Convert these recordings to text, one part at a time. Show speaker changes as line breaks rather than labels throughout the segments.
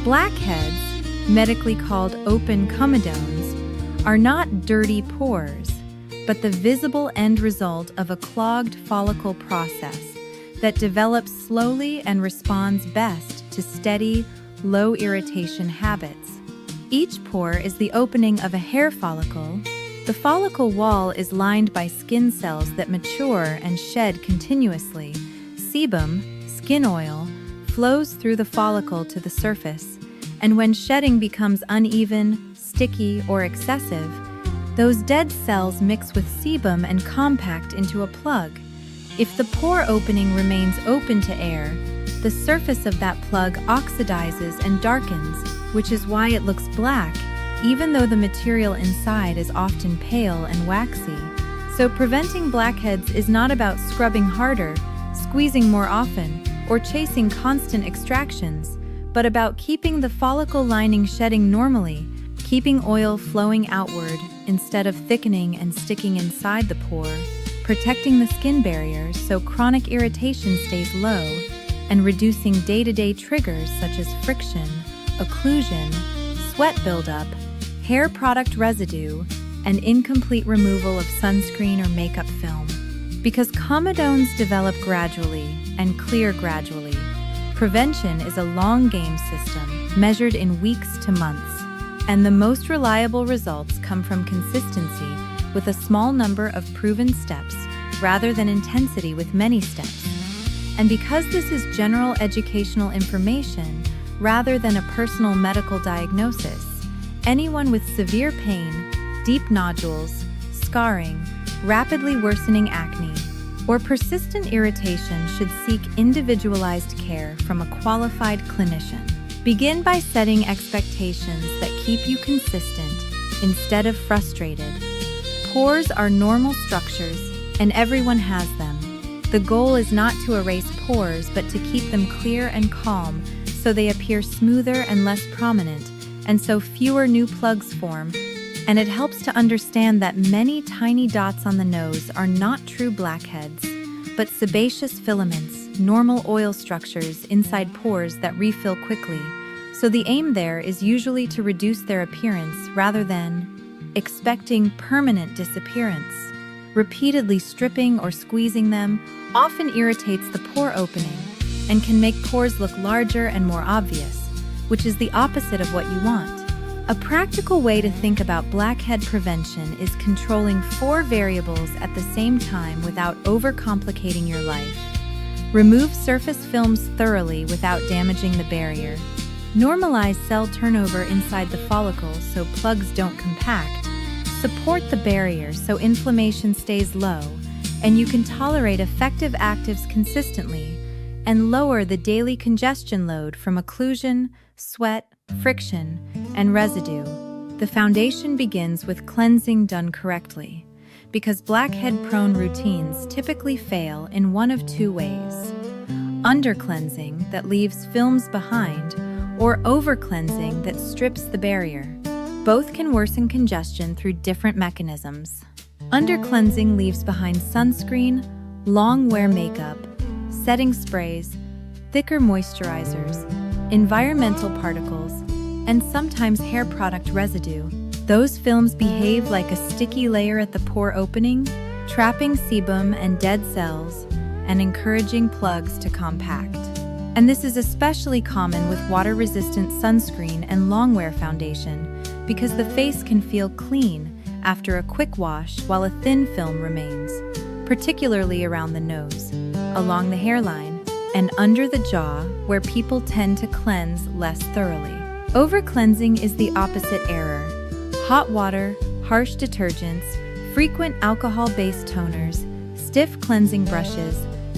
Blackheads, medically called open comedones, are not dirty pores, but the visible end result of a clogged follicle process that develops slowly and responds best to steady, low irritation habits. Each pore is the opening of a hair follicle. The follicle wall is lined by skin cells that mature and shed continuously. Sebum, skin oil, flows through the follicle to the surface, and when shedding becomes uneven, sticky, or excessive, those dead cells mix with sebum and compact into a plug. If the pore opening remains open to air, the surface of that plug oxidizes and darkens, which is why it looks black, even though the material inside is often pale and waxy. So preventing blackheads is not about scrubbing harder, squeezing more often, or chasing constant extractions, but about keeping the follicle lining shedding normally, keeping oil flowing outward instead of thickening and sticking inside the pore, protecting the skin barrier so chronic irritation stays low, and reducing day-to-day triggers such as friction, occlusion, sweat buildup, hair product residue, and incomplete removal of sunscreen or makeup film. Because comedones develop gradually and clear gradually, prevention is a long game system measured in weeks to months, and the most reliable results come from consistency with a small number of proven steps rather than intensity with many steps. And because this is general educational information rather than a personal medical diagnosis, anyone with severe pain, deep nodules, scarring, rapidly worsening acne, or persistent irritation should seek individualized care from a qualified clinician. Begin by setting expectations that keep you consistent instead of frustrated. Pores are normal structures, and everyone has them. The goal is not to erase pores, but to keep them clear and calm so they appear smoother and less prominent, and so fewer new plugs form. And it helps to understand that many tiny dots on the nose are not true blackheads, but sebaceous filaments, normal oil structures inside pores that refill quickly. So the aim there is usually to reduce their appearance rather than expecting permanent disappearance. Repeatedly stripping or squeezing them often irritates the pore opening and can make pores look larger and more obvious, which is the opposite of what you want. A practical way to think about blackhead prevention is controlling 4 variables at the same time without overcomplicating your life. Remove surface films thoroughly without damaging the barrier. Normalize cell turnover inside the follicle so plugs don't compact. Support the barrier so inflammation stays low, and you can tolerate effective actives consistently, and lower the daily congestion load from occlusion, sweat, friction, and residue. The foundation begins with cleansing done correctly, because blackhead-prone routines typically fail in one of 2 ways: under-cleansing that leaves films behind, or over-cleansing that strips the barrier. Both can worsen congestion through different mechanisms. Under-cleansing leaves behind sunscreen, long-wear makeup, setting sprays, thicker moisturizers, environmental particles, and sometimes hair product residue. Those films behave like a sticky layer at the pore opening, trapping sebum and dead cells and encouraging plugs to compact. And this is especially common with water-resistant sunscreen and long-wear foundation because the face can feel clean after a quick wash while a thin film remains, particularly around the nose, along the hairline, and under the jaw, where people tend to cleanse less thoroughly. Over-cleansing is the opposite error. Hot water, harsh detergents, frequent alcohol-based toners, stiff cleansing brushes,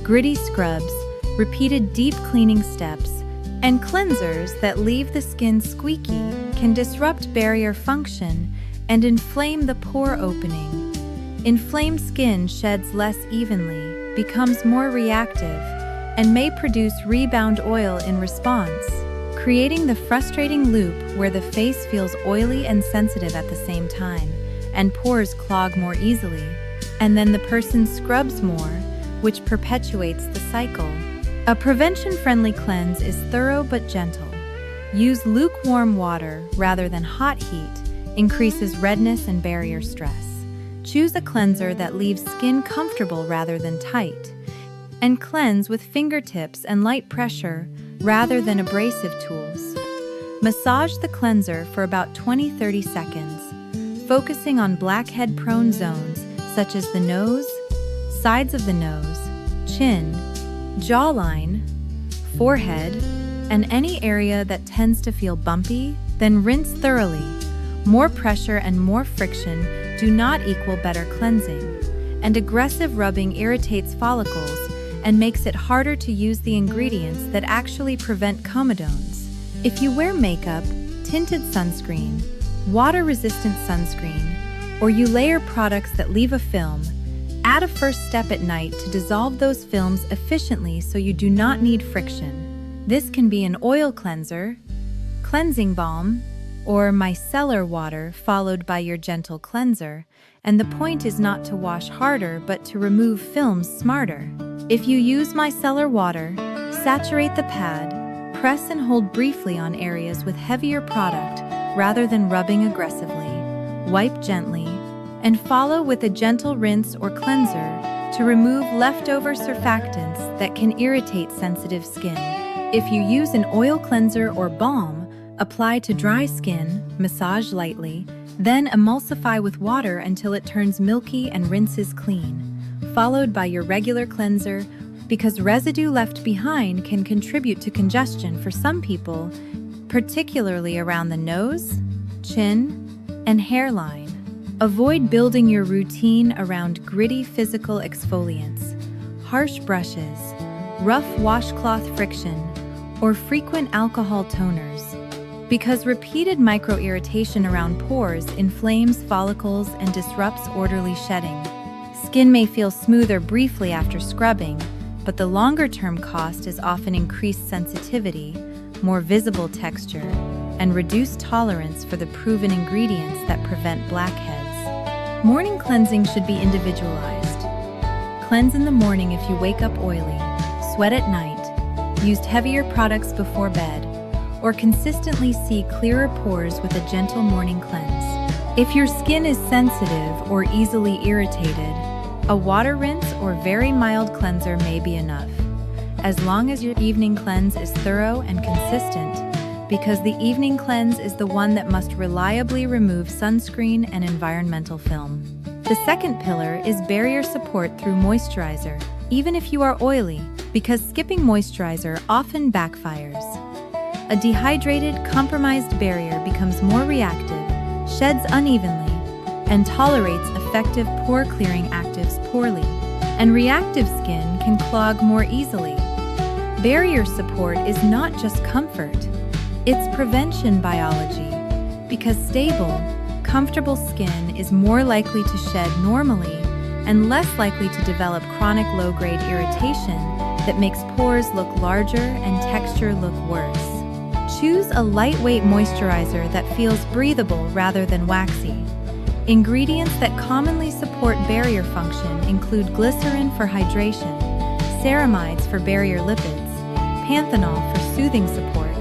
gritty scrubs, repeated deep cleaning steps, and cleansers that leave the skin squeaky can disrupt barrier function and inflame the pore opening. Inflamed skin sheds less evenly, becomes more reactive, and may produce rebound oil in response, creating the frustrating loop where the face feels oily and sensitive at the same time, and pores clog more easily, and then the person scrubs more, which perpetuates the cycle. A prevention-friendly cleanse is thorough but gentle. Use lukewarm water rather than hot heat, increases redness and barrier stress. Choose a cleanser that leaves skin comfortable rather than tight. And cleanse with fingertips and light pressure rather than abrasive tools. Massage the cleanser for about 20-30 seconds, focusing on blackhead-prone zones such as the nose, sides of the nose, chin, jawline, forehead, and any area that tends to feel bumpy. Then rinse thoroughly. More pressure and more friction do not equal better cleansing, and aggressive rubbing irritates follicles and makes it harder to use the ingredients that actually prevent comedones. If you wear makeup, tinted sunscreen, water-resistant sunscreen, or you layer products that leave a film, add a first step at night to dissolve those films efficiently so you do not need friction. This can be an oil cleanser, cleansing balm, or micellar water followed by your gentle cleanser, and the point is not to wash harder but to remove films smarter. If you use micellar water, saturate the pad, press and hold briefly on areas with heavier product rather than rubbing aggressively. Wipe gently, and follow with a gentle rinse or cleanser to remove leftover surfactants that can irritate sensitive skin. If you use an oil cleanser or balm, apply to dry skin, massage lightly, then emulsify with water until it turns milky and rinses clean, followed by your regular cleanser, because residue left behind can contribute to congestion for some people, particularly around the nose, chin, and hairline. Avoid building your routine around gritty physical exfoliants, harsh brushes, rough washcloth friction, or frequent alcohol toners, because repeated micro-irritation around pores inflames follicles and disrupts orderly shedding. Skin may feel smoother briefly after scrubbing, but the longer-term cost is often increased sensitivity, more visible texture, and reduced tolerance for the proven ingredients that prevent blackheads. Morning cleansing should be individualized. Cleanse in the morning if you wake up oily, sweat at night, used heavier products before bed, or consistently see clearer pores with a gentle morning cleanse. If your skin is sensitive or easily irritated, a water rinse or very mild cleanser may be enough, as long as your evening cleanse is thorough and consistent, because the evening cleanse is the one that must reliably remove sunscreen and environmental film. The second pillar is barrier support through moisturizer, even if you are oily, because skipping moisturizer often backfires. A dehydrated, compromised barrier becomes more reactive, sheds unevenly, and tolerates effective pore-clearing actives poorly, and reactive skin can clog more easily. Barrier support is not just comfort, it's prevention biology, because stable, comfortable skin is more likely to shed normally and less likely to develop chronic low-grade irritation that makes pores look larger and texture look worse. Choose a lightweight moisturizer that feels breathable rather than waxy. Ingredients that commonly support barrier function include glycerin for hydration, ceramides for barrier lipids, panthenol for soothing support,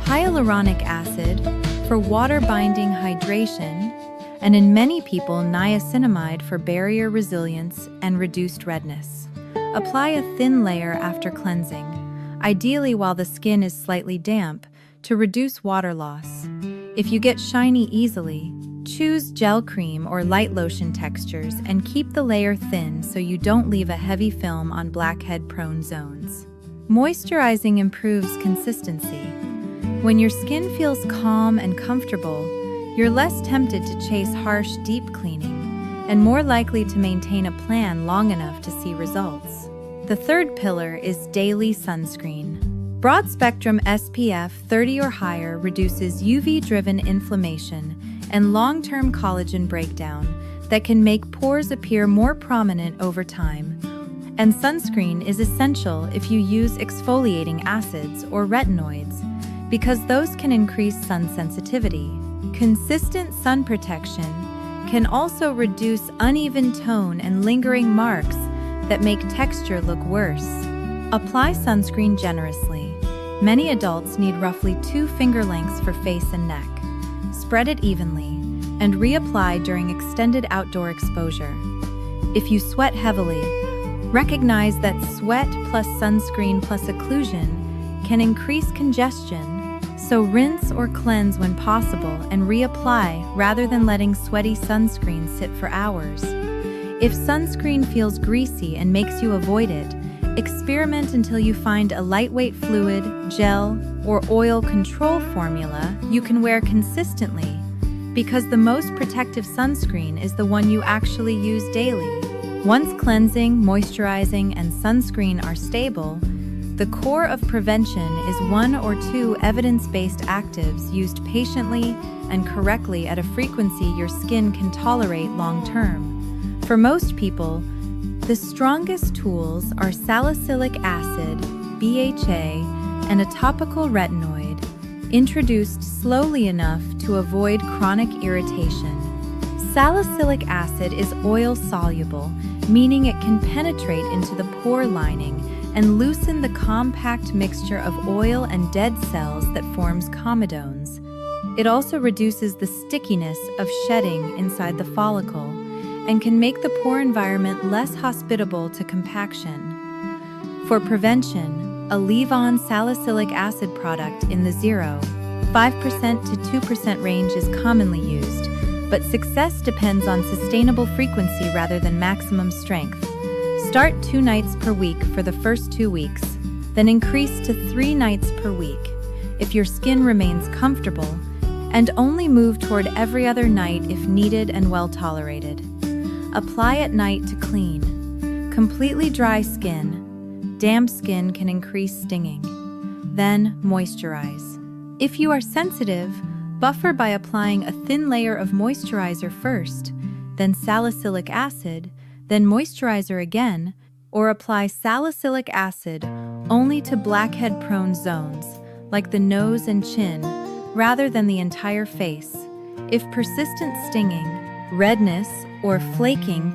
hyaluronic acid for water-binding hydration, and in many people niacinamide for barrier resilience and reduced redness. Apply a thin layer after cleansing, ideally while the skin is slightly damp, to reduce water loss. If you get shiny easily, choose gel cream or light lotion textures and keep the layer thin so you don't leave a heavy film on blackhead-prone zones. Moisturizing improves consistency. When your skin feels calm and comfortable, you're less tempted to chase harsh, deep cleaning and more likely to maintain a plan long enough to see results. The third pillar is daily sunscreen. Broad-spectrum SPF 30 or higher reduces UV-driven inflammation and long-term collagen breakdown that can make pores appear more prominent over time. And sunscreen is essential if you use exfoliating acids or retinoids, because those can increase sun sensitivity. Consistent sun protection can also reduce uneven tone and lingering marks that make texture look worse. Apply sunscreen generously, Many adults need roughly 2 finger lengths for face and neck. Spread it evenly and reapply during extended outdoor exposure. If you sweat heavily, recognize that sweat plus sunscreen plus occlusion can increase congestion, so rinse or cleanse when possible and reapply rather than letting sweaty sunscreen sit for hours. If sunscreen feels greasy and makes you avoid it, experiment until you find a lightweight fluid, gel, or oil control formula you can wear consistently, because the most protective sunscreen is the one you actually use daily. Once cleansing, moisturizing, and sunscreen are stable, the core of prevention is 1 or 2 evidence-based actives used patiently and correctly at a frequency your skin can tolerate long-term. For most people, the strongest tools are salicylic acid, BHA, and a topical retinoid, introduced slowly enough to avoid chronic irritation. Salicylic acid is oil-soluble, meaning it can penetrate into the pore lining and loosen the compact mixture of oil and dead cells that forms comedones. It also reduces the stickiness of shedding inside the follicle and can make the pore environment less hospitable to compaction. For prevention, a leave-on salicylic acid product in the 0.5% to 2% range is commonly used, but success depends on sustainable frequency rather than maximum strength. Start 2 nights per week for the first 2 weeks, then increase to 3 nights per week if your skin remains comfortable, and only move toward every other night if needed and well tolerated. Apply at night to clean. Completely dry skin. Damp skin can increase stinging. Then moisturize. If you are sensitive, buffer by applying a thin layer of moisturizer first, then salicylic acid, then moisturizer again, or apply salicylic acid only to blackhead-prone zones, like the nose and chin, rather than the entire face. If persistent stinging, redness, or flaking